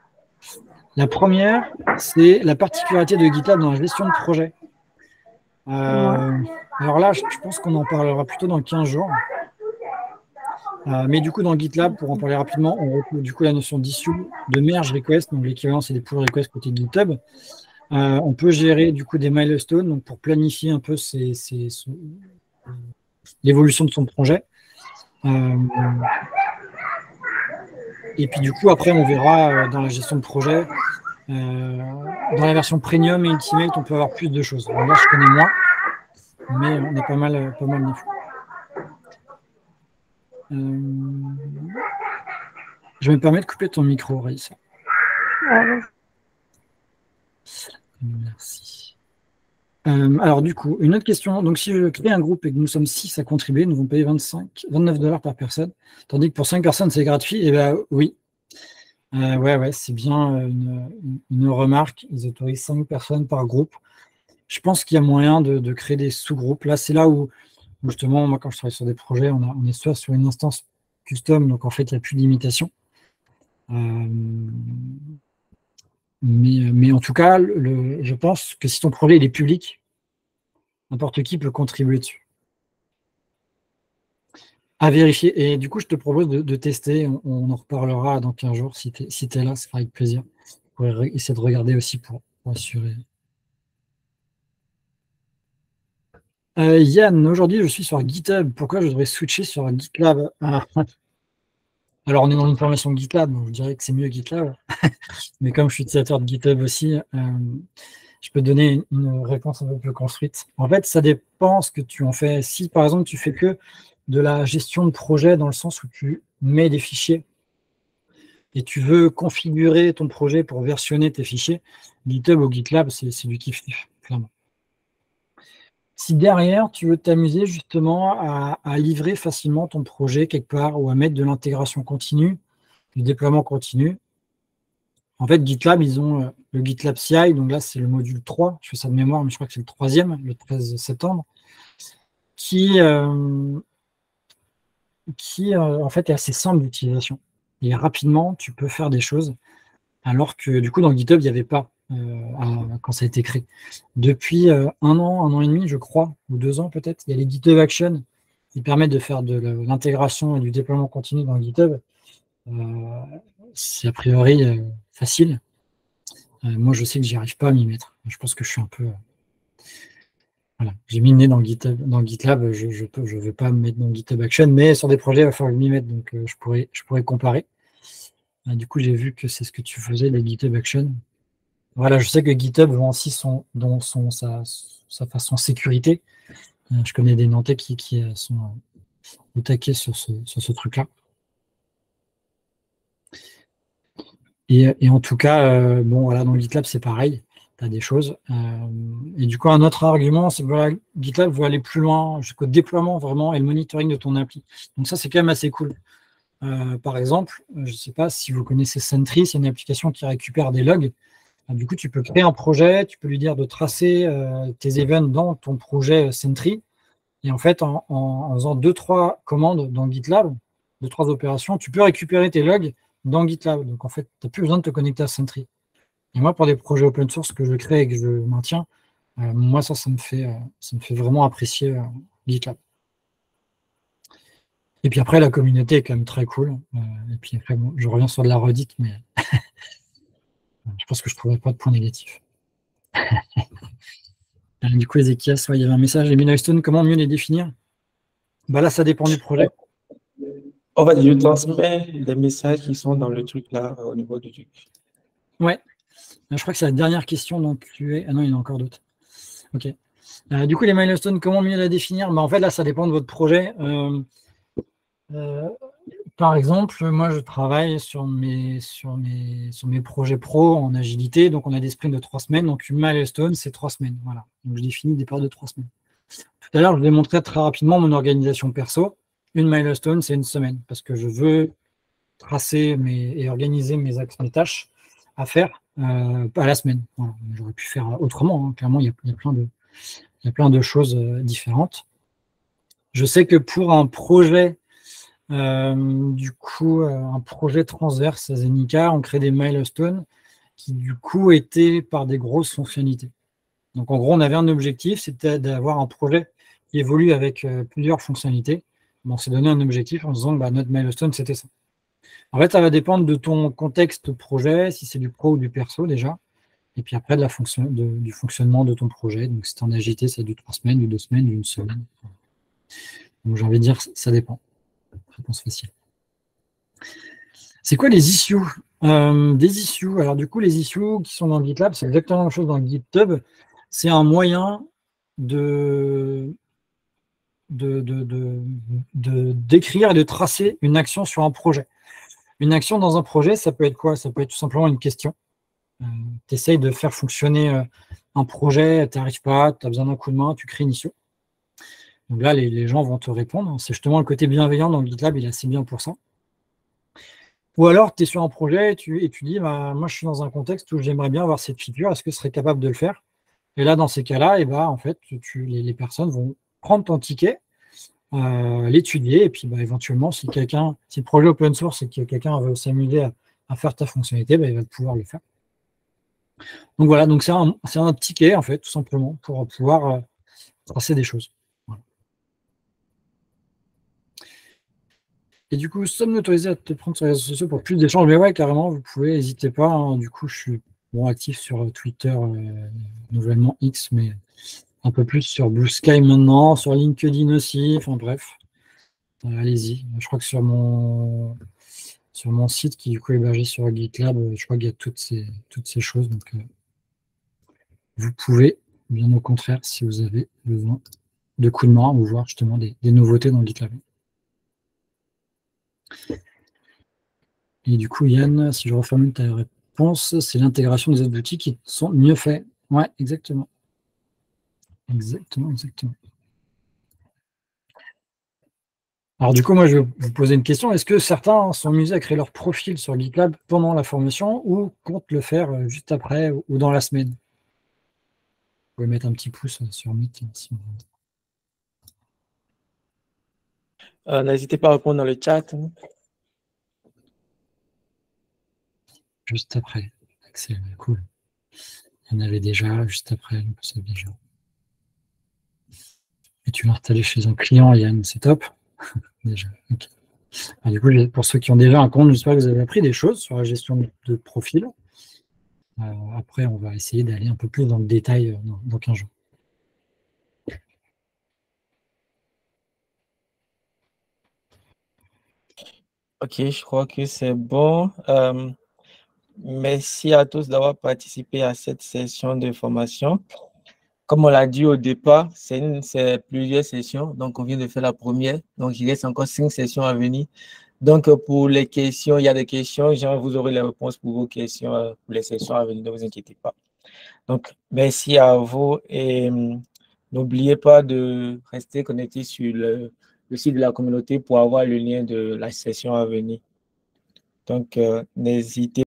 La première, c'est la particularité de GitLab dans la gestion de projet. Alors là, je pense qu'on en parlera plutôt dans 15 jours. Mais du coup, dans GitLab, pour en parler rapidement, on retrouve du coup la notion d'issue, de merge request, donc l'équivalent, c'est des pull requests côté GitHub. On peut gérer du coup des milestones, donc pour planifier un peu l'évolution de son projet. Et puis du coup, après, on verra dans la gestion de projet, dans la version Premium et Ultimate, on peut avoir plus de choses. Alors là, je connais moins, mais on est pas mal d'infos. Je me permets de couper ton micro, Raïssa. Merci. Alors du coup, une autre question. Donc si je crée un groupe et que nous sommes 6 à contribuer, nous allons payer 29 $ par personne, tandis que pour 5 personnes, c'est gratuit. Eh bien oui. Ouais, c'est bien une remarque. Ils autorisent 5 personnes par groupe. Je pense qu'il y a moyen de créer des sous-groupes. Là, c'est là où, justement, moi, quand je travaille sur des projets, on est soit sur une instance custom, donc en fait, il n'y a plus de limitation. Mais en tout cas, je pense que si ton projet il est public, n'importe qui peut contribuer dessus. À vérifier. Et du coup, je te propose de tester. On en reparlera dans 15 jours. Si tu es là, ça fera avec plaisir. On pourrait essayer de regarder aussi pour assurer. Yann, aujourd'hui, je suis sur GitHub. Pourquoi je devrais switcher sur GitLab? Alors, on est dans une formation GitLab, donc je dirais que c'est mieux GitLab. Mais comme je suis utilisateur de GitHub aussi, je peux donner une réponse un peu plus construite. En fait, ça dépend ce que tu en fais. Si, par exemple, tu fais que de la gestion de projet dans le sens où tu mets des fichiers et tu veux configurer ton projet pour versionner tes fichiers, GitHub ou GitLab, c'est du kiff-kiff, clairement. Si derrière, tu veux t'amuser justement à livrer facilement ton projet quelque part ou à mettre de l'intégration continue, du déploiement continu, En fait, GitLab, ils ont le GitLab CI, donc là, c'est le module 3, je fais ça de mémoire, mais je crois que c'est le 3e, le 13 septembre, qui en fait, est assez simple d'utilisation. Et rapidement, tu peux faire des choses, alors que du coup, dans GitHub, il n'y avait pas quand ça a été créé. Depuis 1 an et demi, je crois, ou 2 ans peut-être, il y a les GitHub Actions qui permettent de faire de l'intégration et du déploiement continu dans GitHub. C'est a priori facile. Moi, je sais que j'y arrive pas à m'y mettre. Je pense que je suis un peu... voilà. J'ai mis le nez dans GitLab, je ne veux pas me mettre dans GitHub Action, mais sur des projets, il va falloir m'y mettre, donc je pourrais comparer. Du coup, j'ai vu que c'est ce que tu faisais, les GitHub Action. Voilà, je sais que GitHub vend aussi sa façon sécurité. Je connais des Nantais qui sont au taquet sur ce truc-là. Et en tout cas, bon, voilà, dans GitLab, c'est pareil. Tu as des choses. Et du coup, un autre argument, c'est que voilà, GitLab veut aller plus loin jusqu'au déploiement vraiment et le monitoring de ton appli. Donc ça, c'est quand même assez cool. Par exemple, je ne sais pas si vous connaissez Sentry, c'est une application qui récupère des logs. Du coup, tu peux créer un projet, tu peux lui dire de tracer tes events dans ton projet Sentry. Et en fait, en faisant 2-3 commandes dans GitLab, 2-3 opérations, tu peux récupérer tes logs dans GitLab. Donc en fait, tu n'as plus besoin de te connecter à Sentry. Et moi, pour des projets open source que je crée et que je maintiens, moi, ça me fait vraiment apprécier GitLab. Et puis après, la communauté est quand même très cool. Et puis après, bon, je reviens sur de la redite, mais je pense que je ne trouverai pas de points négatifs. Du coup, Ezekias, il y avait un message, les milestones, comment mieux les définir? Bah là, ça dépend du projet. En fait, je transmets les messages qui sont dans le truc là au niveau du truc. Ouais, je crois que c'est la dernière question, donc tu es... Ah non, il y en a encore d'autres. Ok. Du coup, les milestones, comment mieux les définir? Bah, en fait, là, ça dépend de votre projet. Par exemple, moi, je travaille sur mes projets pro en agilité. Donc, on a des sprints de 3 semaines. Donc, une milestone, c'est 3 semaines. Voilà. Donc, je définis des périodes de 3 semaines. Tout à l'heure, je vous ai montré très rapidement mon organisation perso. Une milestone, c'est 1 semaine parce que je veux tracer et organiser mes tâches à faire à la semaine. Voilà. J'aurais pu faire autrement. Hein. Clairement, il y a plein de choses différentes. Je sais que pour un projet, du coup, un projet transverse à Zenica, on crée des milestones qui, du coup, étaient par des grosses fonctionnalités. Donc, en gros, on avait un objectif, c'était d'avoir un projet qui évolue avec plusieurs fonctionnalités. Bon, on s'est donné un objectif en disant que bah, notre milestone, c'était ça. En fait, ça va dépendre de ton contexte projet, si c'est du pro ou du perso déjà, et puis après du fonctionnement de ton projet. Donc, si tu es en agité, c'est du 3 semaines, du 2 semaines, d'une semaine. Donc, j'ai envie de dire, ça dépend. Réponse facile. C'est quoi les issues? Des issues. Alors, du coup, les issues qui sont dans GitLab, c'est exactement la même chose dans GitHub. C'est un moyen d'écrire et de tracer une action sur un projet. Une action dans un projet, ça peut être quoi? Ça peut être tout simplement une question. Tu essayes de faire fonctionner un projet, tu n'arrives pas, tu as besoin d'un coup de main, tu crées une issue. Donc là, les gens vont te répondre. C'est justement le côté bienveillant dans GitLab, il est assez bien pour ça. Ou alors, tu es sur un projet et tu dis, bah, moi, je suis dans un contexte où j'aimerais bien avoir cette feature, est-ce que ce serait capable de le faire? Et là, dans ces cas-là, bah, en fait, les personnes vont prendre ton ticket, l'étudier, et puis bah, éventuellement, si le projet open source et que quelqu'un veut s'amuser à faire ta fonctionnalité, bah, il va pouvoir le faire. Donc voilà, donc c'est un ticket, en fait, tout simplement, pour pouvoir tracer des choses. Voilà. Et du coup, sommes-nous autorisés à te prendre sur les réseaux sociaux pour plus d'échanges? Mais ouais, carrément, vous pouvez, n'hésitez pas. Hein. Du coup, je suis actif sur Twitter, nouvellement X, mais un peu plus sur Blue Sky maintenant, sur LinkedIn aussi, enfin bref. Allez-y. Je crois que sur mon site qui du coup est hébergé sur GitLab, je crois qu'il y a toutes ces choses. Donc vous pouvez, bien au contraire, si vous avez besoin de coups de main ou voir justement des nouveautés dans GitLab. Et du coup, Yann, si je reformule ta réponse, c'est l'intégration des autres outils qui sont mieux faits. Ouais, exactement. Exactement. Alors du coup, moi, je vais vous poser une question. Est-ce que certains sont amusés à créer leur profil sur GitLab pendant la formation ou comptent le faire juste après ou dans la semaine? Vous pouvez mettre un petit pouce sur Meet. N'hésitez pas à répondre dans le chat. Juste après. Excellent, cool. Il y en avait déjà, juste après, donc c'est déjà. Et tu l'as installé chez un client, Yann, c'est top. Déjà, ok. Alors, du coup, pour ceux qui ont déjà un compte, j'espère que vous avez appris des choses sur la gestion de profil. Après, on va essayer d'aller un peu plus dans le détail dans 15 jours. Ok, je crois que c'est bon. Merci à tous d'avoir participé à cette session de formation. Comme on l'a dit au départ, c'est plusieurs sessions. Donc, on vient de faire la première. Donc, il reste encore 5 sessions à venir. Donc, pour les questions, il y a des questions. Genre, vous aurez les réponses pour vos questions pour les sessions à venir. Ne vous inquiétez pas. Donc, merci à vous et n'oubliez pas de rester connecté sur le site de la communauté pour avoir le lien de la session à venir. Donc, n'hésitez